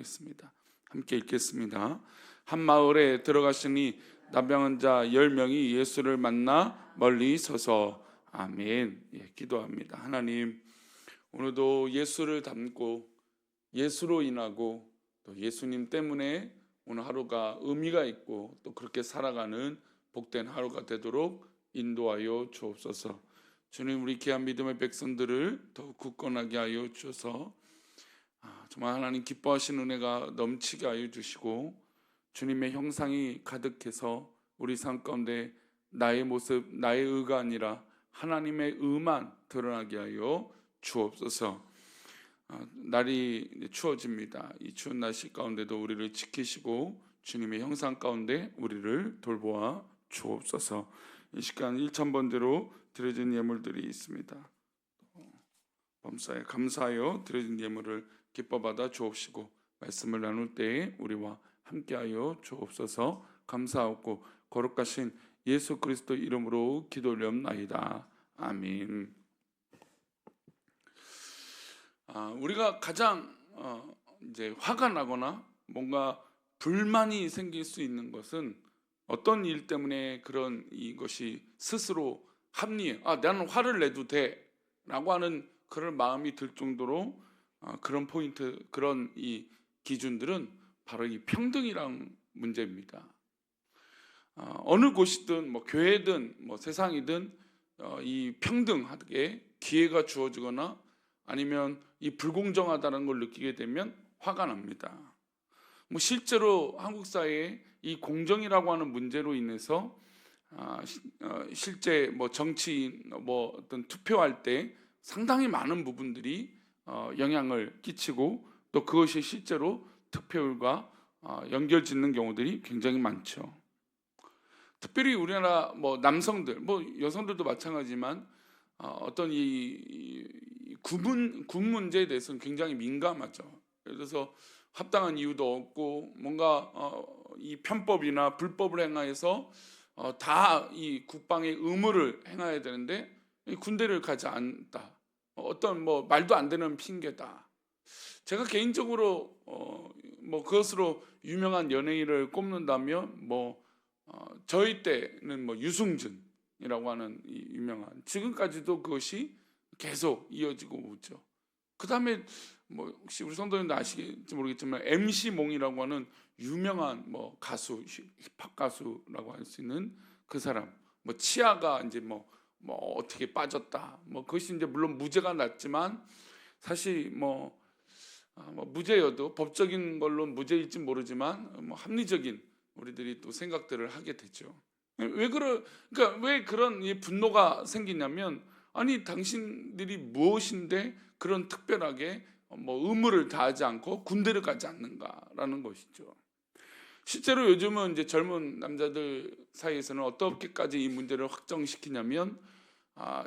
하겠습니다. 함께 읽겠습니다. 한 마을에 들어가시니 나병한 자 10명이 예수를 만나 멀리 서서 아멘. 기도합니다. 하나님, 오늘도 예수를 닮고 예수로 인하고 또 예수님 때문에 오늘 하루가 의미가 있고 또 그렇게 살아가는 복된 하루가 되도록 인도하여 주옵소서. 주님, 우리 귀한 믿음의 백성들을 더욱 굳건하게 하여 주셔서 정말 하나님 기뻐하시는 은혜가 넘치게 하여 주시고 주님의 형상이 가득해서 우리 삶 가운데 나의 모습, 나의 의가 아니라 하나님의 의만 드러나게 하여 주옵소서. 날이 추워집니다. 이 추운 날씨 가운데도 우리를 지키시고 주님의 형상 가운데 우리를 돌보아 주옵소서. 이 시간 1000번대로 드려진 예물들이 있습니다. 범사에 감사하여 드려진 예물을 기뻐 받아 주옵시고 말씀을 나눌 때에 우리와 함께하여 주옵소서. 감사하고 거룩하신 예수 그리스도 이름으로 기도하옵나이다. 아멘. 우리가 가장 이제 화가 나거나 뭔가 불만이 생길 수 있는 것은 어떤 일 때문에 그런 이것이 스스로 합리해. 나는 화를 내도 돼라고 하는 그런 마음이 들 정도로 그런 포인트, 그런 이 기준들은 바로 이 평등이란 문제입니다. 어느 곳이든 뭐 교회든 뭐 세상이든 이 평등하게 기회가 주어지거나 아니면 이 불공정하다는 걸 느끼게 되면 화가 납니다. 뭐 실제로 한국 사회에 이 공정이라고 하는 문제로 인해서 실제 뭐 정치인 뭐 어떤 투표할 때 상당히 많은 부분들이 영향을 끼치고 또 그것이 실제로 투표율과 연결짓는 경우들이 굉장히 많죠. 특별히 우리나라 뭐 남성들, 뭐 여성들도 마찬가지지만 어떤 이 군 문제에 대해서는 굉장히 민감하죠. 그래서 합당한 이유도 없고 뭔가 이 편법이나 불법을 행하여서 다 이 국방의 의무를 행해야 되는데 군대를 가지 않다. 어떤 뭐 말도 안 되는 핑계다. 제가 개인적으로 뭐 그것으로 유명한 연예인을 꼽는다면 뭐 저희 때는 뭐 유승준이라고 하는 이 유명한, 지금까지도 그것이 계속 이어지고 오죠. 그 다음에 뭐 혹시 우리 성도님들 아시겠지 모르겠지만 MC 몽이라고 하는 유명한 뭐 가수, 힙합 가수라고 할 수 있는 그 사람, 뭐 치아가 이제 뭐 어떻게 빠졌다, 뭐 그것이 이제 물론 무죄가 났지만 사실 뭐 무죄여도 법적인 걸로 무죄일지 모르지만 뭐 합리적인 우리들이 또 생각들을 하게 되죠. 그러니까 왜 그런 이 분노가 생기냐면, 아니 당신들이 무엇인데 그런 특별하게 뭐 의무를 다하지 않고 군대를 가지 않는가라는 것이죠. 실제로 요즘은 이제 젊은 남자들 사이에서는 어떻게까지 이 문제를 확정시키냐면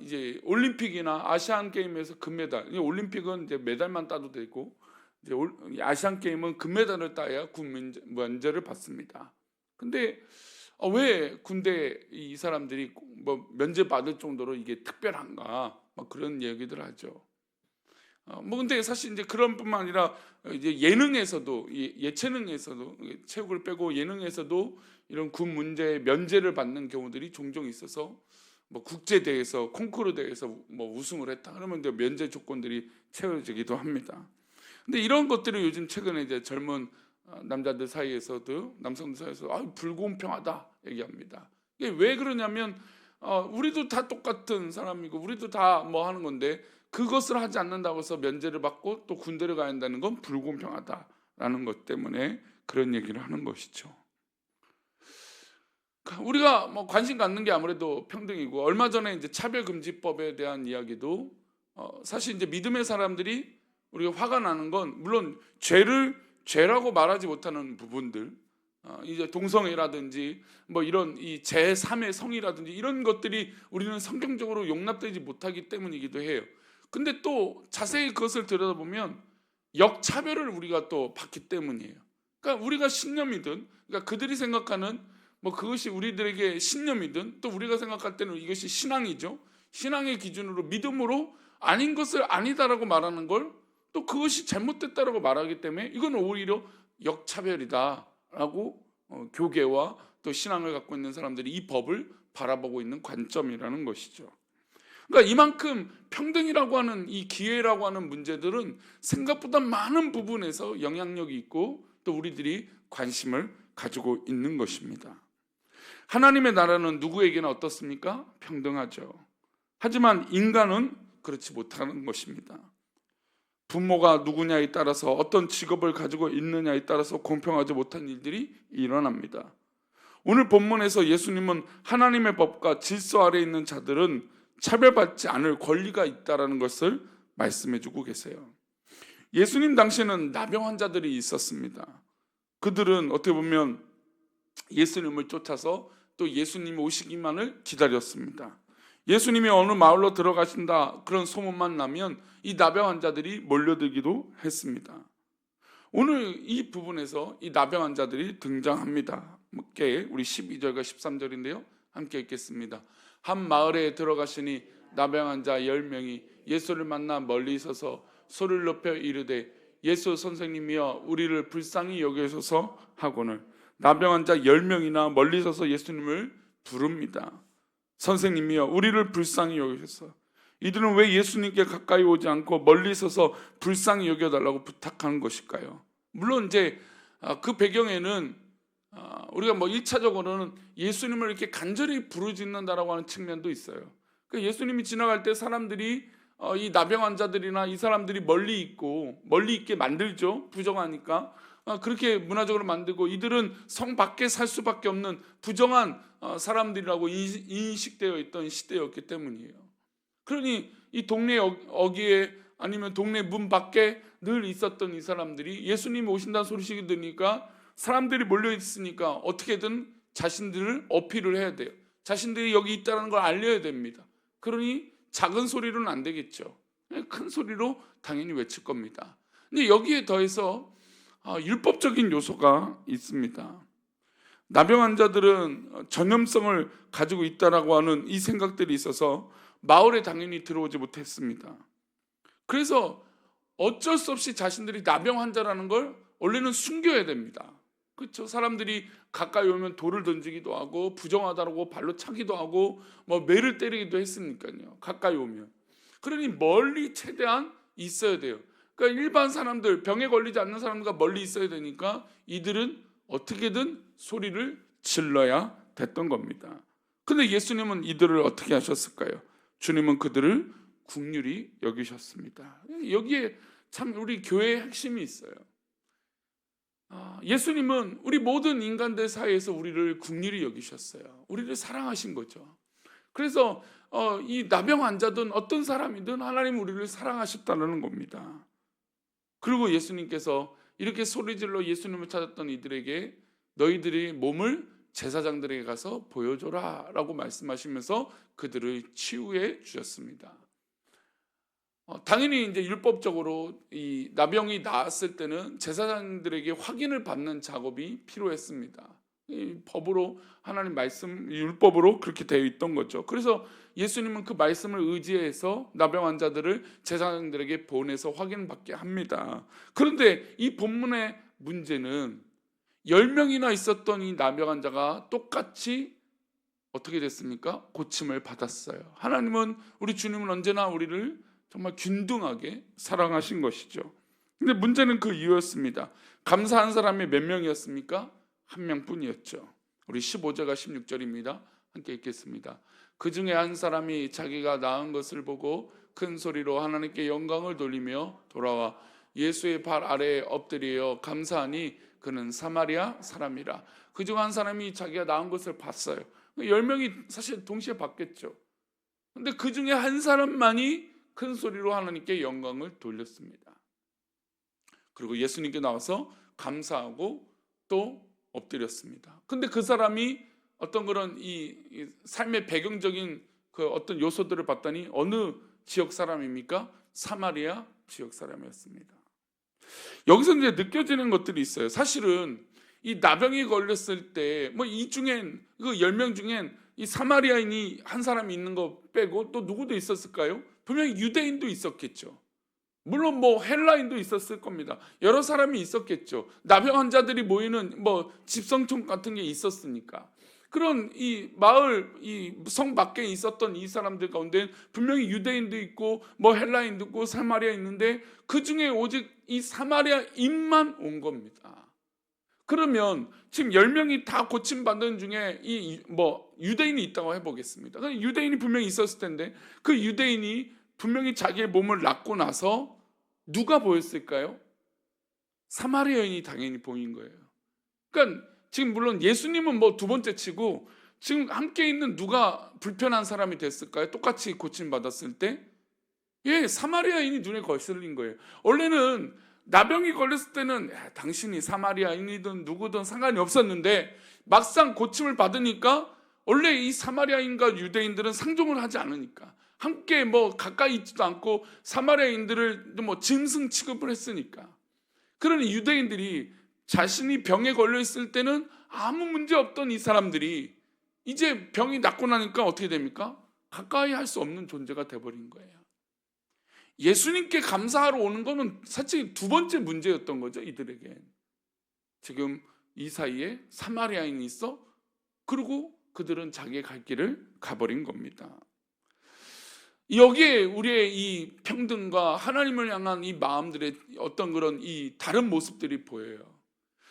이제 올림픽이나 아시안 게임에서 금메달, 올림픽은 이제 메달만 따도 되고 이제 아시안 게임은 금메달을 따야 군 면제를 받습니다. 근데 왜 군대 이 사람들이 뭐 면제 받을 정도로 이게 특별한가? 막 그런 얘기들 하죠. 뭐 근데 사실 이제 그런 뿐만 아니라 이제 예능에서도, 예체능에서도, 체육을 빼고 예능에서도 이런 군 문제 면제를 받는 경우들이 종종 있어서 뭐 국제 대회에서, 콩쿠르 대회에서 뭐 우승을 했다 그러면 이제 면제 조건들이 채워지기도 합니다. 근데 이런 것들이 요즘 최근에 이제 젊은 남자들 사이에서도, 남성들 사이에서 불공평하다 얘기합니다. 이게 왜 그러냐면 우리도 다 똑같은 사람이고 우리도 다 뭐 하는 건데 그것을 하지 않는다고 해서 면제를 받고 또 군대를 가야 한다는 건 불공평하다라는 것 때문에 그런 얘기를 하는 것이죠. 우리가 뭐 관심 갖는 게 아무래도 평등이고, 얼마 전에 이제 차별금지법에 대한 이야기도 사실 이제 믿음의 사람들이 우리가 화가 나는 건 물론 죄라고 말하지 못하는 부분들, 이제 동성애라든지 뭐 이런 이 제3의 성이라든지 이런 것들이 우리는 성경적으로 용납되지 못하기 때문이기도 해요. 근데 또 자세히 그것을 들여다보면 역차별을 우리가 또 받기 때문이에요. 그러니까 우리가 신념이든, 그러니까 그들이 생각하는 뭐 그것이 우리들에게 신념이든, 또 우리가 생각할 때는 이것이 신앙이죠. 신앙의 기준으로 믿음으로 아닌 것을 아니다라고 말하는 걸 또 그것이 잘못됐다라고 말하기 때문에 이건 오히려 역차별이다라고 교계와 또 신앙을 갖고 있는 사람들이 이 법을 바라보고 있는 관점이라는 것이죠. 그러니까 이만큼 평등이라고 하는 이 기회라고 하는 문제들은 생각보다 많은 부분에서 영향력이 있고 또 우리들이 관심을 가지고 있는 것입니다. 하나님의 나라는 누구에게나 어떻습니까? 평등하죠. 하지만 인간은 그렇지 못하는 것입니다. 부모가 누구냐에 따라서 어떤 직업을 가지고 있느냐에 따라서 공평하지 못한 일들이 일어납니다. 오늘 본문에서 예수님은 하나님의 법과 질서 아래에 있는 자들은 차별받지 않을 권리가 있다는 것을 말씀해주고 계세요. 예수님 당시에는 나병 환자들이 있었습니다. 그들은 어떻게 보면 예수님을 쫓아서 또 예수님 오시기만을 기다렸습니다. 예수님이 어느 마을로 들어가신다 그런 소문만 나면 이 나병 환자들이 몰려들기도 했습니다. 오늘 이 부분에서 이 나병 환자들이 등장합니다. 함께 우리 12절과 13절인데요. 함께 읽겠습니다. 한 마을에 들어가시니 나병 환자 10명이 예수를 만나 멀리 있어서 소리를 높여 이르되 예수 선생님이여 우리를 불쌍히 여기소서 하고는 나병 환자 10명이나 멀리 서서 예수님을 부릅니다. 선생님이여 우리를 불쌍히 여기소서. 이들은 왜 예수님께 가까이 오지 않고 멀리 서서 불쌍히 여겨달라고 부탁하는 것일까요? 물론 이제 그 배경에는 우리가 1차적으로는 예수님을 이렇게 간절히 부르짖는다라고 하는 측면도 있어요. 그러니까 예수님이 지나갈 때 사람들이 이 나병 환자들이나 이 사람들이 멀리 있게 만들죠. 부정하니까 그렇게 문화적으로 만들고 이들은 성 밖에 살 수밖에 없는 부정한 사람들이라고 인식되어 있던 시대였기 때문이에요. 그러니 이 동네 어귀에 아니면 동네 문 밖에 늘 있었던 이 사람들이 예수님이 오신다는 소식이 들으니까 사람들이 몰려 있으니까 어떻게든 자신들을 어필을 해야 돼요. 자신들이 여기 있다는 걸 알려야 됩니다. 그러니 작은 소리로는 안 되겠죠. 큰 소리로 당연히 외칠 겁니다. 근데 여기에 더해서 율법적인 요소가 있습니다. 나병 환자들은 전염성을 가지고 있다라고 하는 이 생각들이 있어서 마을에 당연히 들어오지 못했습니다. 그래서 어쩔 수 없이 자신들이 나병 환자라는 걸 원래는 숨겨야 됩니다. 그렇죠? 사람들이 가까이 오면 돌을 던지기도 하고 부정하다고 발로 차기도 하고 매를 때리기도 했으니까요. 가까이 오면. 그러니 멀리 최대한 있어야 돼요. 그러니까 일반 사람들, 병에 걸리지 않는 사람들과 멀리 있어야 되니까 이들은 어떻게든 소리를 질러야 됐던 겁니다. 근데 예수님은 이들을 어떻게 하셨을까요? 주님은 그들을 긍휼히 여기셨습니다. 여기에 참 우리 교회의 핵심이 있어요. 예수님은 우리 모든 인간들 사이에서 우리를 긍휼히 여기셨어요. 우리를 사랑하신 거죠. 그래서 이 나병 환자든 어떤 사람이든 하나님 우리를 사랑하셨다는 겁니다. 그리고 예수님께서 이렇게 소리질러 예수님을 찾았던 이들에게 너희들이 몸을 제사장들에게 가서 보여줘라 라고 말씀하시면서 그들을 치유해 주셨습니다. 당연히 이제 율법적으로 이 나병이 나았을 때는 제사장들에게 확인을 받는 작업이 필요했습니다. 이 법으로 하나님 말씀 율법으로 그렇게 되어 있던 거죠. 그래서 예수님은 그 말씀을 의지해서 나병 환자들을 제사장들에게 보내서 확인받게 합니다. 그런데 이 본문의 문제는 10명이나 있었던 이 나병 환자가 똑같이 어떻게 됐습니까? 고침을 받았어요. 하나님은 우리 주님은 언제나 우리를 정말 균등하게 사랑하신 것이죠. 근데 문제는 그 이유였습니다. 감사한 사람이 몇 명이었습니까? 한 명뿐이었죠. 우리 15절과 16절입니다. 함께 읽겠습니다. 그 중에 한 사람이 자기가 나은 것을 보고 큰 소리로 하나님께 영광을 돌리며 돌아와 예수의 발 아래에 엎드려 감사하니 그는 사마리아 사람이라. 그 중 한 사람이 자기가 나은 것을 봤어요. 10명이 사실 동시에 봤겠죠. 근데 그 중에 한 사람만이 큰 소리로 하나님께 영광을 돌렸습니다. 그리고 예수님께 나와서 감사하고 또 엎드렸습니다. 근데 그 사람이 어떤 그런 이 삶의 배경적인 그 어떤 요소들을 봤더니 어느 지역 사람입니까? 사마리아 지역 사람이었습니다. 여기서 이제 느껴지는 것들이 있어요. 사실은 이 나병이 걸렸을 때 이 중엔 그 10명 중엔 이 사마리아인이 한 사람이 있는 거 빼고 또 누구도 있었을까요? 분명히 유대인도 있었겠죠. 물론 뭐 헬라인도 있었을 겁니다. 여러 사람이 있었겠죠. 나병 환자들이 모이는 뭐 집성촌 같은 게 있었으니까. 그런 이 마을, 이 성 밖에 있었던 이 사람들 가운데 분명히 유대인도 있고 뭐 헬라인도 있고 사마리아 있는데 그 중에 오직 이 사마리아인만 온 겁니다. 그러면 지금 10명이 다 고침받는 중에 이 뭐 유대인이 있다고 해보겠습니다. 유대인이 분명히 있었을 텐데 그 유대인이 분명히 자기의 몸을 낫고 나서 누가 보였을까요? 사마리아인이 당연히 보인 거예요. 그러니까 지금 물론 예수님은 뭐 두 번째 치고 지금 함께 있는 누가 불편한 사람이 됐을까요? 똑같이 고침받았을 때? 예, 사마리아인이 눈에 거슬린 거예요. 원래는 나병이 걸렸을 때는 당신이 사마리아인이든 누구든 상관이 없었는데 막상 고침을 받으니까 원래 이 사마리아인과 유대인들은 상종을 하지 않으니까 함께 뭐 가까이 있지도 않고 사마리아인들을 뭐 짐승 취급을 했으니까 그러니 유대인들이 자신이 병에 걸려 있을 때는 아무 문제 없던 이 사람들이 이제 병이 낫고 나니까 어떻게 됩니까? 가까이 할 수 없는 존재가 돼버린 거예요. 예수님께 감사하러 오는 거는 사실 두 번째 문제였던 거죠. 이들에게 지금 이 사이에 사마리아인이 있어 그리고 그들은 자기의 갈 길을 가버린 겁니다. 여기에 우리의 이 평등과 하나님을 향한 이 마음들의 어떤 그런 이 다른 모습들이 보여요.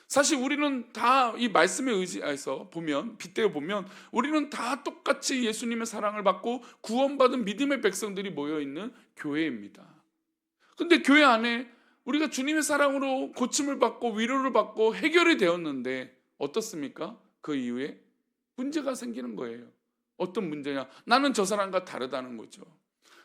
사실 우리는 다 이 말씀에 의지해서 보면 빗대어 보면 우리는 다 똑같이 예수님의 사랑을 받고 구원받은 믿음의 백성들이 모여 있는 교회입니다. 근데 교회 안에 우리가 주님의 사랑으로 고침을 받고 위로를 받고 해결이 되었는데 어떻습니까? 그 이후에 문제가 생기는 거예요. 어떤 문제냐? 나는 저 사람과 다르다는 거죠.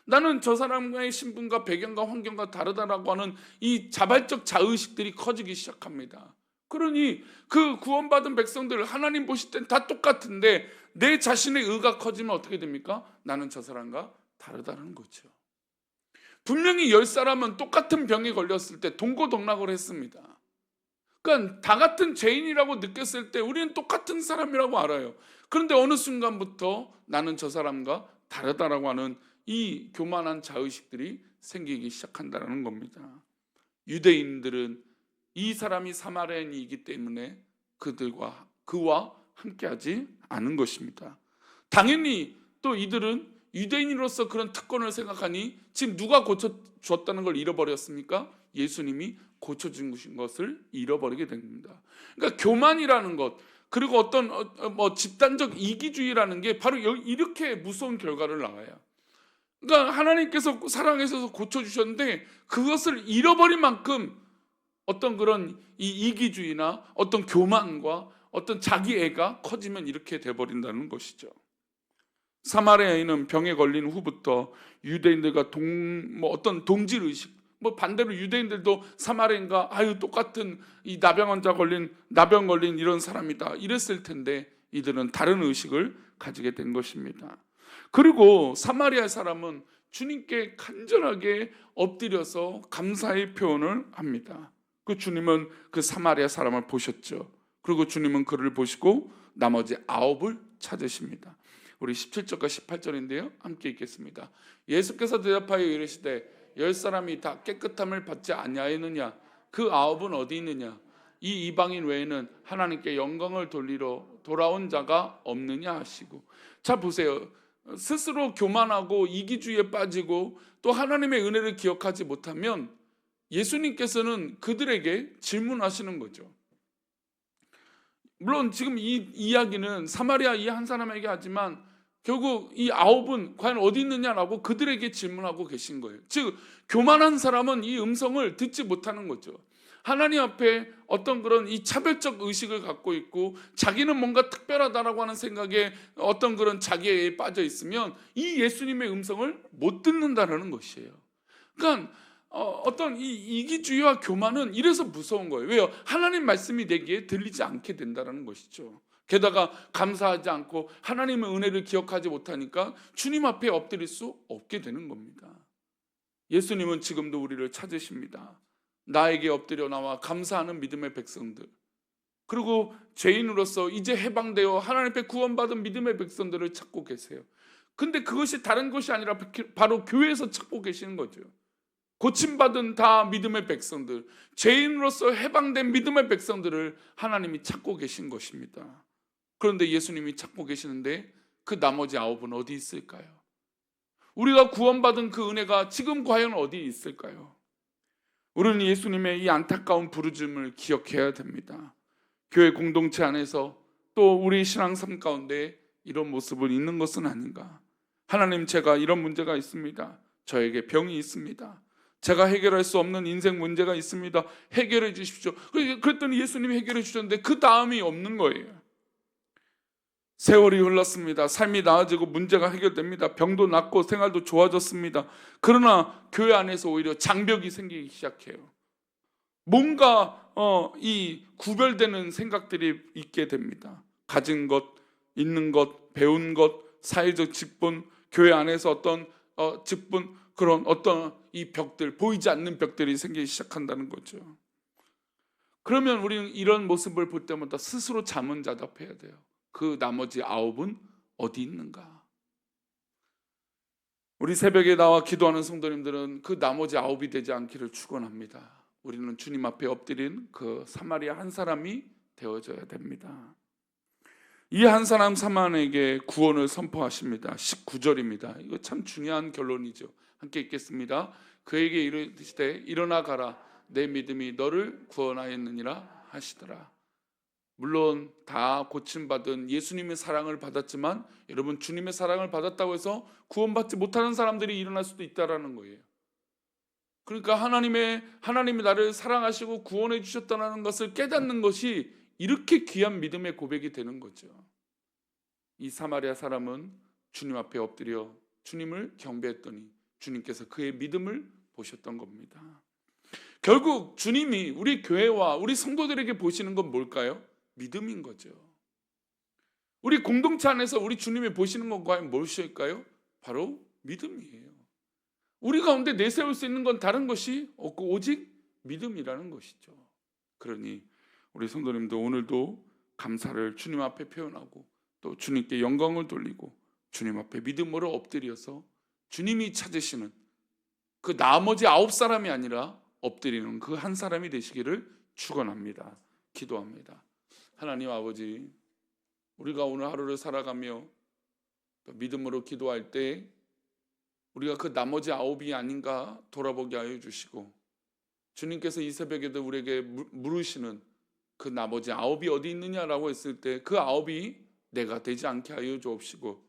나는 저 사람의 신분과 배경과 환경과 다르다라고 하는 이 자발적 자의식들이 커지기 시작합니다. 그러니 그 구원받은 백성들 하나님 보실 땐 다 똑같은데 내 자신의 의가 커지면 어떻게 됩니까? 나는 저 사람과 다르다는 거죠. 분명히 10사람은 똑같은 병에 걸렸을 때 동고동락을 했습니다. 그러니까 다 같은 죄인이라고 느꼈을 때 우리는 똑같은 사람이라고 알아요. 그런데 어느 순간부터 나는 저 사람과 다르다라고 하는 이 교만한 자의식들이 생기기 시작한다는 겁니다. 유대인들은 이 사람이 사마리아인이기 때문에 그와 함께하지 않은 것입니다. 당연히 또 이들은 유대인으로서 그런 특권을 생각하니 지금 누가 고쳐줬다는 걸 잃어버렸습니까? 예수님이 고쳐준 것을 잃어버리게 됩니다. 그러니까 교만이라는 것 그리고 어떤 뭐 집단적 이기주의라는 게 바로 이렇게 무서운 결과를 낳아요. 그러니까 하나님께서 사랑하셔서 고쳐주셨는데 그것을 잃어버린 만큼 어떤 그런 이 이기주의나 어떤 교만과 어떤 자기애가 커지면 이렇게 돼버린다는 것이죠. 사마리아인은 병에 걸린 후부터 유대인들과 어떤 동질 의식, 뭐 반대로 유대인들도 사마리아인과 똑같은 이 나병 걸린 이런 사람이다 이랬을 텐데 이들은 다른 의식을 가지게 된 것입니다. 그리고 사마리아 사람은 주님께 간절하게 엎드려서 감사의 표현을 합니다. 그 주님은 그 사마리아 사람을 보셨죠. 그리고 주님은 그를 보시고 나머지 9을 찾으십니다. 우리 17절과 18절인데요. 함께 읽겠습니다. 예수께서 대답하여 이르시되 10사람이 다 깨끗함을 받지 아니하였느냐? 그 9은 어디 있느냐? 이 이방인 외에는 하나님께 영광을 돌리러 돌아온 자가 없느냐 하시고. 자 보세요. 스스로 교만하고 이기주의에 빠지고 또 하나님의 은혜를 기억하지 못하면 예수님께서는 그들에게 질문하시는 거죠. 물론 지금 이 이야기는 사마리아 이 한 사람에게 하지만 결국 이 9은 과연 어디 있느냐라고 그들에게 질문하고 계신 거예요. 즉 교만한 사람은 이 음성을 듣지 못하는 거죠. 하나님 앞에 어떤 그런 이 차별적 의식을 갖고 있고 자기는 뭔가 특별하다라고 하는 생각에 어떤 그런 자기에 빠져 있으면 이 예수님의 음성을 못 듣는다라는 것이에요. 그러니까 어떤 이 이기주의와 교만은 이래서 무서운 거예요. 왜요? 하나님 말씀이 내게 들리지 않게 된다는 것이죠. 게다가 감사하지 않고 하나님의 은혜를 기억하지 못하니까 주님 앞에 엎드릴 수 없게 되는 겁니다. 예수님은 지금도 우리를 찾으십니다. 나에게 엎드려 나와 감사하는 믿음의 백성들, 그리고 죄인으로서 이제 해방되어 하나님 앞에 구원받은 믿음의 백성들을 찾고 계세요. 근데 그것이 다른 것이 아니라 바로 교회에서 찾고 계시는 거죠. 고침받은 다 믿음의 백성들, 죄인으로서 해방된 믿음의 백성들을 하나님이 찾고 계신 것입니다. 그런데 예수님이 찾고 계시는데 그 나머지 9은 어디 있을까요? 우리가 구원받은 그 은혜가 지금 과연 어디에 있을까요? 우리는 예수님의 이 안타까운 부르짖음을 기억해야 됩니다. 교회 공동체 안에서 또 우리 신앙 삶 가운데 이런 모습을 있는 것은 아닌가. 하나님, 제가 이런 문제가 있습니다. 저에게 병이 있습니다. 제가 해결할 수 없는 인생 문제가 있습니다. 해결해 주십시오. 그랬더니 예수님이 해결해 주셨는데 그 다음이 없는 거예요. 세월이 흘렀습니다. 삶이 나아지고 문제가 해결됩니다. 병도 낫고 생활도 좋아졌습니다. 그러나 교회 안에서 오히려 장벽이 생기기 시작해요. 뭔가 이 구별되는 생각들이 있게 됩니다. 가진 것, 있는 것, 배운 것, 사회적 직분, 교회 안에서 어떤 직분, 그런 어떤 이 벽들, 보이지 않는 벽들이 생기기 시작한다는 거죠. 그러면 우리는 이런 모습을 볼 때마다 스스로 자문자답해야 돼요. 그 나머지 9은 어디 있는가? 우리 새벽에 나와 기도하는 성도님들은 그 나머지 9이 되지 않기를 축원합니다. 우리는 주님 앞에 엎드린 그 사마리아 한 사람이 되어져야 됩니다. 이 한 사람 사만에게 구원을 선포하십니다. 19절입니다. 이거 참 중요한 결론이죠. 함께 읽겠습니다. 그에게 이르시되 일어나 가라, 내 믿음이 너를 구원하였느니라 하시더라. 물론 다 고침받은 예수님의 사랑을 받았지만 여러분, 주님의 사랑을 받았다고 해서 구원받지 못하는 사람들이 일어날 수도 있다라는 거예요. 그러니까 하나님이 나를 사랑하시고 구원해 주셨다는 것을 깨닫는 것이 이렇게 귀한 믿음의 고백이 되는 거죠. 이 사마리아 사람은 주님 앞에 엎드려 주님을 경배했더니 주님께서 그의 믿음을 보셨던 겁니다. 결국 주님이 우리 교회와 우리 성도들에게 보시는 건 뭘까요? 믿음인 거죠. 우리 공동체 안에서 우리 주님이 보시는 건 과연 무엇일까요? 바로 믿음이에요. 우리 가운데 내세울 수 있는 건 다른 것이 없고 오직 믿음이라는 것이죠. 그러니 우리 성도님도 오늘도 감사를 주님 앞에 표현하고 또 주님께 영광을 돌리고 주님 앞에 믿음으로 엎드려서 주님이 찾으시는 그 나머지 9사람이 아니라 엎드리는 그 한 사람이 되시기를 축원합니다. 기도합니다. 하나님 아버지, 우리가 오늘 하루를 살아가며 믿음으로 기도할 때 우리가 그 나머지 9이 아닌가 돌아보게 하여 주시고, 주님께서 이 새벽에도 우리에게 물으시는 그 나머지 9이 어디 있느냐라고 했을 때 그 9이 내가 되지 않게 하여 주옵시고,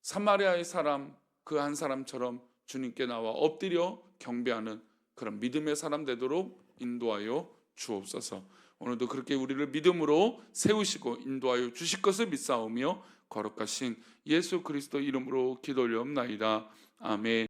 사마리아의 사람 그 한 사람처럼 주님께 나와 엎드려 경배하는 그런 믿음의 사람 되도록 인도하여 주옵소서. 오늘도 그렇게 우리를 믿음으로 세우시고 인도하여 주실 것을 믿사오며 거룩하신 예수 그리스도 이름으로 기도 올려옵나이다. 아멘.